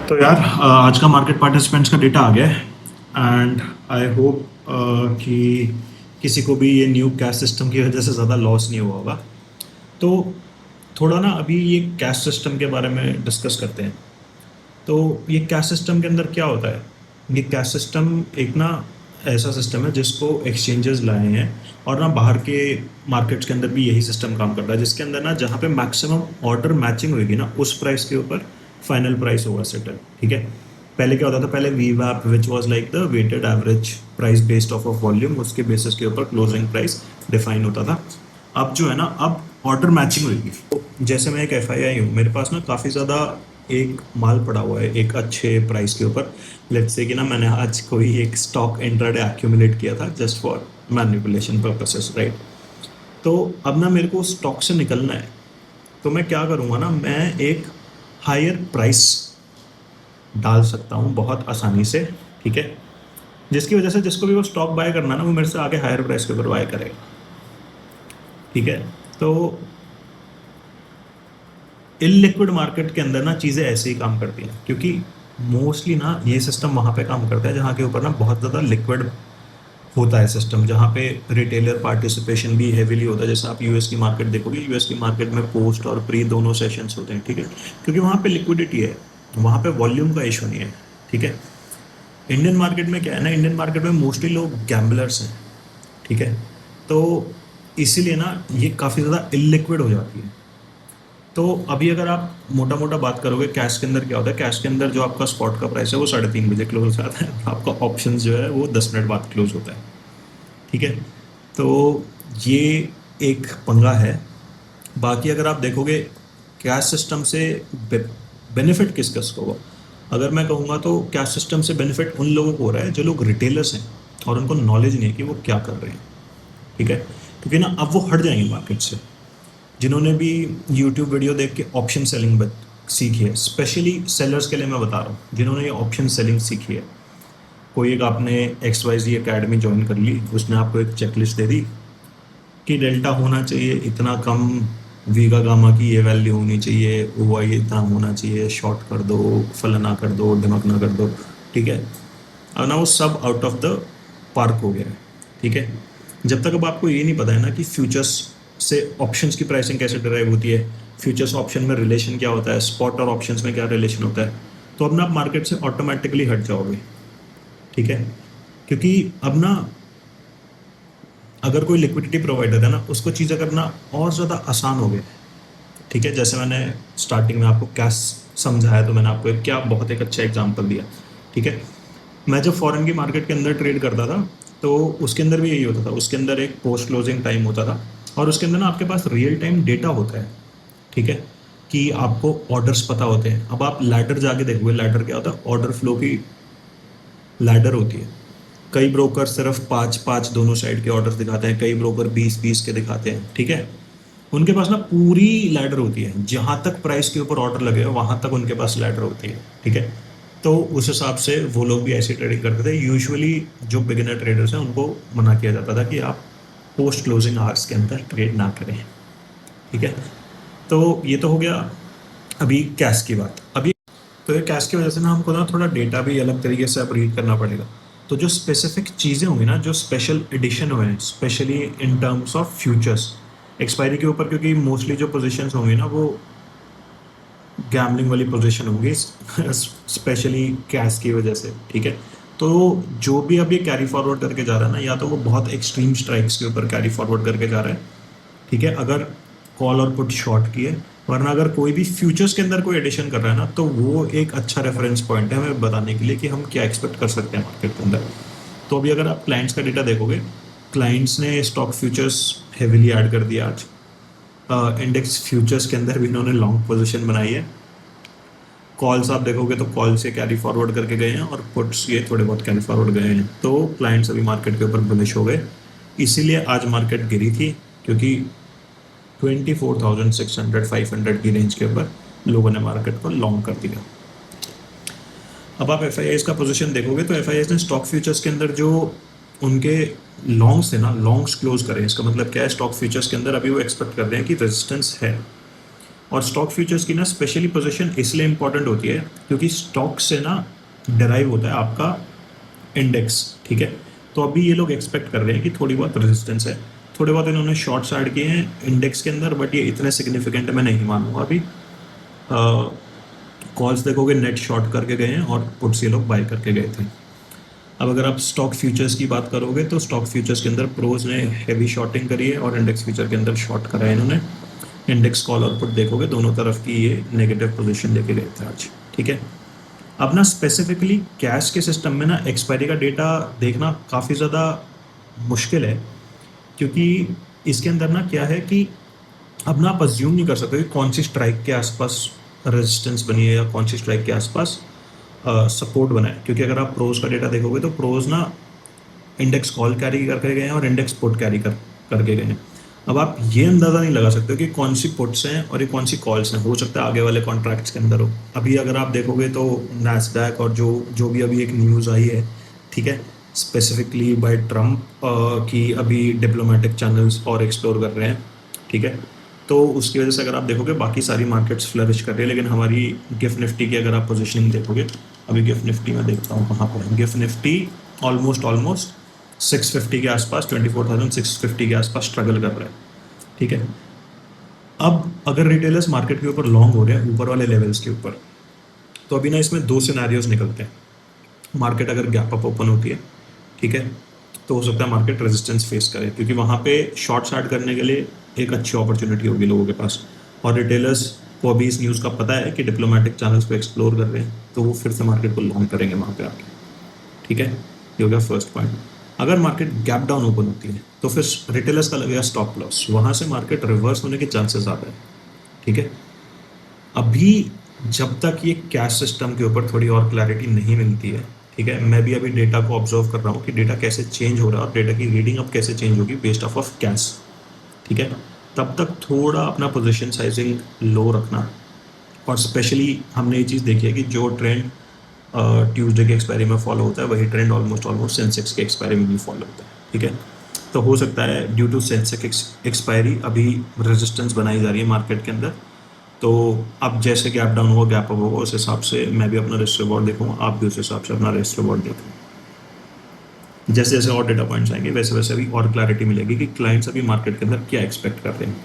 तो यार आज का मार्केट पार्टिसिपेंट्स का डेटा आ गया है एंड आई होप कि किसी को भी ये न्यू कैश सिस्टम की वजह से ज़्यादा लॉस नहीं हुआ होगा। तो थोड़ा ना अभी ये कैश सिस्टम के बारे में डिस्कस करते हैं। तो ये कैश सिस्टम के अंदर क्या होता है? ये कैश सिस्टम एक ना ऐसा सिस्टम है जिसको एक्सचेंजेस लाए हैं और ना बाहर के मार्केट्स के अंदर भी यही सिस्टम काम करता है, जिसके अंदर ना जहाँ पे मैक्सिमम ऑर्डर मैचिंग होगी ना उस प्राइस के ऊपर फाइनल प्राइस होगा सेटल। ठीक है। पहले क्या होता था? पहले वी वैप which was like the weighted average price based off of volume, उसके बेसिस के ऊपर क्लोजिंग प्राइस डिफाइन होता था। अब जो है ना, अब ऑर्डर मैचिंग होगी। तो जैसे मैं एक एफ आई आई हूँ, मेरे पास ना काफ़ी ज़्यादा एक माल पड़ा हुआ है एक अच्छे प्राइस के ऊपर। लेट्स से कि ना मैंने आज कोई एक स्टॉक इंट्राडे एक्यूमुलेट किया था just for manipulation purposes, right? तो अब ना मेरे को स्टॉक से निकलना है, तो मैं क्या करूँगा ना, मैं एक हायर प्राइस डाल सकता हूँ बहुत आसानी से। ठीक है। जिसकी वजह से जिसको भी वो स्टॉक बाय करना है ना, वो मेरे से आगे हायर प्राइस के ऊपर बाय करेगा। ठीक है। तो इलिक्विड मार्केट के अंदर ना चीज़ें ऐसे ही काम करती हैं, क्योंकि मोस्टली ना ये सिस्टम वहाँ पे काम करता है जहाँ के ऊपर ना बहुत ज़्यादा लिक्विड होता है सिस्टम, जहाँ पे रिटेलर पार्टिसिपेशन भी हेवीली होता है। जैसे आप यूएस की मार्केट देखोगे, यूएस की मार्केट में पोस्ट और प्री दोनों सेशंस होते हैं। ठीक है। क्योंकि वहाँ पे लिक्विडिटी है, वहाँ पे वॉल्यूम का इशू नहीं है। ठीक है। इंडियन मार्केट में क्या है ना, इंडियन मार्केट में मोस्टली लोग गैम्बलर्स हैं। ठीक है। तो इसीलिए ना ये काफ़ी ज़्यादा इलिक्विड हो जाती है। तो अभी अगर आप मोटा मोटा बात करोगे, कैश के अंदर क्या होता है? कैश के अंदर जो आपका स्पॉट का प्राइस है वो 3:30 बजे क्लोज हो जाता है, आपका ऑप्शन जो है वो 10 मिनट बाद क्लोज होता है। ठीक है। तो ये एक पंगा है। बाकी अगर आप देखोगे कैश सिस्टम से बेनिफिट किस किस को होगा, अगर मैं कहूँगा तो कैश सिस्टम से बेनिफिट उन लोगों को हो रहा है जो लोग रिटेलर्स हैं और उनको नॉलेज नहीं है कि वो क्या कर रहे हैं। ठीक है। क्योंकि ना अब वो हट जाएंगे मार्केट से, जिन्होंने भी यूट्यूब वीडियो देख के ऑप्शन सेलिंग सीखी है। स्पेशली सेलर्स के लिए मैं बता रहा हूँ, जिन्होंने ये ऑप्शन सेलिंग सीखी है। कोई एक आपने एक्स वाई जी अकेडमी ज्वाइन कर ली, उसने आपको एक चेकलिस्ट दे दी कि डेल्टा होना चाहिए इतना कम, वीगा गामा की ये वैल्यू होनी चाहिए, ओ आई इतना होना चाहिए, शॉर्ट कर दो, फलाना कर दो, ढिमकना कर दो। ठीक है। अब ना वो सब आउट ऑफ द पार्क हो गया है। ठीक है। जब तक अब आपको ये नहीं पता है ना कि फ्यूचर्स से ऑप्शंस की प्राइसिंग कैसे ड्राइव होती है, फ्यूचर्स ऑप्शन में रिलेशन क्या होता है, स्पॉट और ऑप्शंस में क्या रिलेशन होता है, तो अब ना आप मार्केट से ऑटोमेटिकली हट जाओगे। ठीक है। क्योंकि अब ना अगर कोई लिक्विडिटी प्रोवाइडर है ना, उसको चीज़ें करना और ज़्यादा आसान हो गया है। ठीक है। जैसे मैंने स्टार्टिंग में आपको कैश समझाया, तो मैंने आपको एक क्या बहुत एक अच्छा एग्जांपल दिया। ठीक है। मैं जब फॉरेन की मार्केट के अंदर ट्रेड करता था, तो उसके अंदर भी यही होता था। उसके अंदर एक पोस्ट क्लोजिंग टाइम होता था और उसके अंदर ना आपके पास रियल टाइम डेटा होता है। ठीक है। कि आपको ऑर्डर्स पता होते हैं। अब आप लैडर जाके देखोगे, लैडर क्या होता है? ऑर्डर फ्लो की लैडर होती है। कई ब्रोकर सिर्फ 5-5 दोनों साइड के ऑर्डर्स दिखाते हैं, कई ब्रोकर 20-20 के दिखाते हैं। ठीक है। उनके पास ना पूरी लैडर होती है, जहां तक प्राइस के ऊपर ऑर्डर लगे वहां तक उनके पास लैडर होती है। ठीक है। तो उस हिसाब से वो लोग भी ऐसी ट्रेडिंग करते थे। यूजुअली जो बिगिनर ट्रेडर्स हैं उनको मना किया जाता था कि आप पोस्ट क्लोजिंग आवर्स के अंदर ट्रेड ना करें। ठीक है। तो ये तो हो गया अभी कैश की बात। अभी तो ये कैश की वजह से ना हमको ना थोड़ा डेटा भी अलग तरीके से अब रीड करना पड़ेगा। तो जो स्पेसिफिक चीज़ें होंगी ना, जो स्पेशल एडिशन हुए हैं specially in terms of futures expiry के ऊपर, क्योंकि मोस्टली जो पोजीशंस होंगी ना वो गैम्बलिंग वाली पोजीशन होगी स्पेशली कैश की वजह से। ठीक है। तो जो भी अब ये कैरी फॉरवर्ड करके जा रहा है ना, या तो वो बहुत एक्सट्रीम स्ट्राइक्स के ऊपर कैरी फॉरवर्ड करके जा रहा है। ठीक है। अगर कॉल और पुट शॉर्ट की है, वरना अगर कोई भी फ्यूचर्स के अंदर कोई एडिशन कर रहा है ना, तो वो एक अच्छा रेफरेंस पॉइंट है हमें बताने के लिए कि हम क्या एक्सपेक्ट कर सकते हैं मार्केट के अंदर। तो अभी अगर आप क्लाइंट्स का डेटा देखोगे, क्लाइंट्स ने स्टॉक फ्यूचर्स हेविली ऐड कर दिया आज। इंडेक्स फ्यूचर्स के अंदर भी इन्होंने लॉन्ग पोजीशन बनाई है। कॉल्स आप देखोगे तो कॉल से कैरी फॉरवर्ड करके गए हैं और पुट्स ये थोड़े बहुत कैरी फॉरवर्ड गए हैं। तो क्लाइंट्स अभी मार्केट के ऊपर बुलिश हो गए, इसीलिए आज मार्केट गिरी थी, क्योंकि 24,600-500 की रेंज के ऊपर लोगों ने मार्केट को लॉन्ग कर दिया। अब आप एफ का पोजीशन देखोगे तो एफ ने स्टॉक फ्यूचर्स के अंदर जो उनके लॉन्ग्स थे ना, लॉन्ग्स क्लोज करें। इसका मतलब क्या है? स्टॉक फ्यूचर्स के अंदर अभी वो एक्सपेक्ट कर रहे हैं कि रेजिस्टेंस है। और स्टॉक फ्यूचर्स की ना स्पेशली पोजीशन इसलिए इंपॉर्टेंट होती है क्योंकि स्टॉक से ना डिराइव होता है आपका इंडेक्स, ठीक है। तो अभी ये लोग एक्सपेक्ट कर रहे हैं कि थोड़ी बहुत रेजिस्टेंस है, थोड़े बहुत इन्होंने शॉर्ट्स ऐड किए हैं इंडेक्स के अंदर, बट ये इतने सिग्निफिकेंट मैं नहीं मानूंगा अभी। कॉल्स देखोगे नेट शॉर्ट करके गए हैं और पुट्स ये लोग बाय करके गए थे। अब अगर आप स्टॉक फ्यूचर्स की बात करोगे तो स्टॉक फ्यूचर्स के अंदर प्रोज ने हैवी शॉर्टिंग करी है और इंडेक्स फ्यूचर के अंदर शॉर्ट करा है इन्होंने। इंडेक्स कॉल और पुट देखोगे दोनों तरफ की ये नेगेटिव पोजीशन लेके गए थे आज, ठीक है। अब ना स्पेसिफिकली कैश के सिस्टम में ना एक्सपायरी का डेटा देखना काफ़ी ज़्यादा मुश्किल है, क्योंकि इसके अंदर ना क्या है कि अब ना आप अज्यूम नहीं कर सकते कि कौन सी स्ट्राइक के आसपास रेजिस्टेंस बनी है या कौन सी स्ट्राइक के आसपास सपोर्ट बना है। क्योंकि अगर आप प्रोज का डेटा देखोगे तो प्रोज ना इंडेक्स कॉल कैरी करके गए हैं और इंडेक्स पुट कैरी करके गए हैं। अब आप ये अंदाज़ा नहीं लगा सकते हो कि कौन सी पुट्स हैं और ये कौन सी कॉल्स हैं, हो सकता है आगे वाले कॉन्ट्रैक्ट्स के अंदर हो। अभी अगर आप देखोगे तो नैस्डैक और जो भी अभी एक न्यूज़ आई है, ठीक है, स्पेसिफिकली बाय ट्रम्प की अभी डिप्लोमेटिक चैनल्स और एक्सप्लोर कर रहे हैं, ठीक है। तो उसकी वजह से अगर आप देखोगे बाकी सारी मार्केट्स फ्लरिश कर रही है, लेकिन हमारी गिफ्ट निफ्टी की अगर आप पोजीशनिंग देखोगे, अभी गिफ्ट निफ्टी में देखता हूँ कहाँ पर है। गिफ्ट निफ्टी ऑलमोस्ट 650 के आसपास, 24,650 के आसपास स्ट्रगल कर रहा है, ठीक है। अब अगर रिटेलर्स मार्केट के ऊपर लॉन्ग हो रहे हैं ऊपर वाले लेवल्स के ऊपर, तो अभी ना इसमें दो सिनेरियोज निकलते हैं। मार्केट अगर गैप अप ओपन होती है, ठीक है, तो हो सकता है मार्केट रेजिस्टेंस फेस करे, क्योंकि वहाँ पे शॉर्ट्स ऐड करने के लिए एक अच्छी अपॉर्चुनिटी होगी लोगों के पास। और रिटेलर्स को अभी इस न्यूज़ का पता है कि डिप्लोमेटिक चैनल्स पे एक्सप्लोर कर रहे हैं, तो वो फिर से मार्केट को लॉन्ग करेंगे वहाँ पे आके, ठीक है। ये हो गया फर्स्ट पॉइंट। अगर मार्केट गैप डाउन ओपन होती है तो फिर रिटेलर्स का लगेगा स्टॉप लॉस, वहाँ से मार्केट रिवर्स होने के चांसेस ज़्यादा है, ठीक है। अभी जब तक ये कैश सिस्टम के ऊपर थोड़ी और क्लैरिटी नहीं मिलती है, ठीक है, मैं भी अभी डेटा को ऑब्जर्व कर रहा हूँ कि डेटा कैसे चेंज हो रहा है और डेटा की रीडिंग अब कैसे चेंज होगी बेस्ड ऑफ कैश, ठीक है। तब तक थोड़ा अपना पोजीशन साइजिंग लो रखना। और स्पेशली हमने ये चीज़ देखी है कि जो ट्रेंड ट्यूसडे के एक्सपायरी में फॉलो होता है वही ट्रेंड ऑलमोस्ट सेंसेक्स के एक्सपायरी में भी फॉलो होता है, ठीक है। तो हो सकता है ड्यू टू सेंसेक्स एक्सपायरी अभी रेजिस्टेंस बनाई जा रही है मार्केट के अंदर, तो अब जैसे गैप डाउन होगा गैप अप होगा उस हिसाब से मैं भी अपना रिस्क रिवॉर्ड देखूंगा, आप भी उस हिसाब से अपना रिस्क रिवॉर्ड देखूँ। जैसे जैसे और डेटा पॉइंट्स आएंगे वैसे वैसे अभी और क्लैरिटी मिलेगी कि क्लाइंट्स अभी मार्केट के अंदर क्या एक्सपेक्ट कर रहे हैं।